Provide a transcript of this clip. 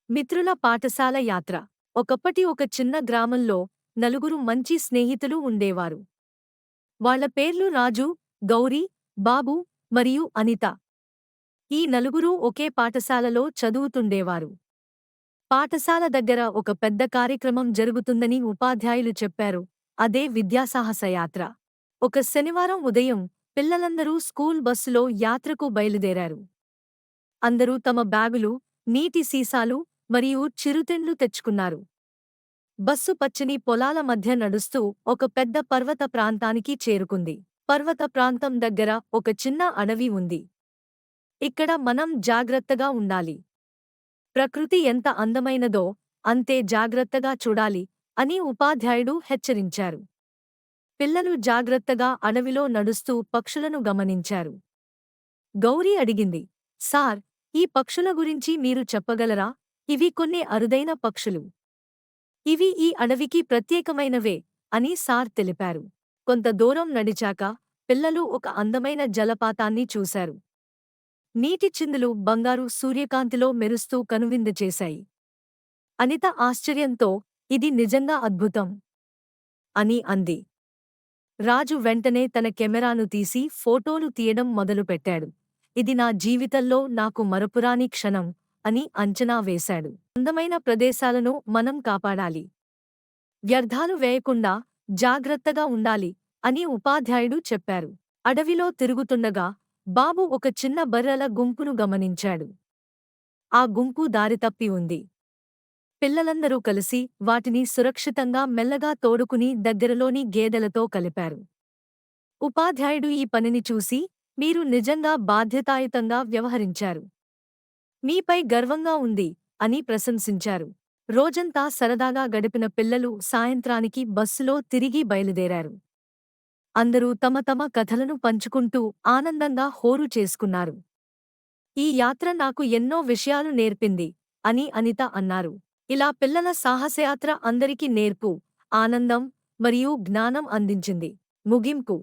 మిత్రుల పాఠశాల యాత్ర. ఒకప్పటి ఒక చిన్న గ్రామంలో నలుగురు మంచి స్నేహితులు ఉండేవారు. వాళ్ళ పేర్లు రాజు, గౌరీ, బాబు మరియు అనిత. ఈ నలుగురూ ఒకే పాఠశాలలో చదువుతుండేవారు. పాఠశాల దగ్గర ఒక పెద్ద కార్యక్రమం జరుగుతుందని ఉపాధ్యాయులు చెప్పారు. అదే విద్యాసాహస యాత్ర. ఒక శనివారం ఉదయం పిల్లలందరూ స్కూల్ బస్సులో యాత్రకు బయలుదేరారు. అందరూ తమ బ్యాగులు, నీటి సీసాలు మరియు చిరుతిండ్లు తెచ్చుకున్నారు. బస్సు పచ్చని పొలాల మధ్య నడుస్తూ ఒక పెద్ద పర్వత ప్రాంతానికి చేరుకుంది. పర్వత ప్రాంతం దగ్గర ఒక చిన్న అడవి ఉంది. ఇక్కడ మనం జాగ్రత్తగా ఉండాలి. ప్రకృతి ఎంత అందమైనదో అంతే జాగ్రత్తగా చూడాలి అని ఉపాధ్యాయుడు హెచ్చరించారు. పిల్లలు జాగ్రత్తగా అడవిలో నడుస్తూ పక్షులను గమనించారు. గౌరీ అడిగింది, సార్, ఈ పక్షుల గురించి మీరు చెప్పగలరా? ఇవి కొన్ని అరుదైన పక్షులు. ఇవి ఈ అడవికి ప్రత్యేకమైనవే అని సార్ తెలిపారు. కొంత దూరం నడిచాక పిల్లలు ఒక అందమైన జలపాతాన్ని చూశారు. నీటి చిందులు బంగారు సూర్యకాంతిలో మెరుస్తూ కనువిందు చేశాయి. అనిత ఆశ్చర్యంతో, ఇది నిజంగా అద్భుతం అని అంది. రాజు వెంటనే తన కెమెరాను తీసి ఫోటోలు తీయడం మొదలుపెట్టాడు. ఇది నా జీవితంలో నాకు మరపురాని క్షణం అని అంచనా వేశాడు. అందమైన ప్రదేశాలను మనం కాపాడాలి. వ్యర్థాలు వేయకుండా జాగ్రత్తగా ఉండాలి అని ఉపాధ్యాయుడు చెప్పారు. అడవిలో తిరుగుతుండగా బాబు ఒక చిన్న బర్రెల గుంపును గమనించాడు. ఆ గుంపు దారితప్పి ఉంది. పిల్లలందరూ కలిసి వాటిని సురక్షితంగా మెల్లగా తోడుకుని దగ్గరలోని గేదెలతో కలిపారు. ఉపాధ్యాయుడు ఈ పనిని చూసి, మీరు నిజంగా బాధ్యతాయుతంగా వ్యవహరించారు. మీపై గర్వంగా ఉంది అని ప్రశంసించారు. రోజంతా సరదాగా గడిపిన పిల్లలు సాయంత్రానికి బస్సులో తిరిగి బయలుదేరారు. అందరూ తమ తమ కథలను పంచుకుంటూ ఆనందంగా హోరు చేసుకున్నారు. ఈ యాత్ర నాకు ఎన్నో విషయాలు నేర్పింది అని అనిత అన్నారు. ఇలా పిల్లల సాహసయాత్ర అందరికీ నేర్పు, ఆనందం మరియు జ్ఞానం అందించింది. ముగింపు.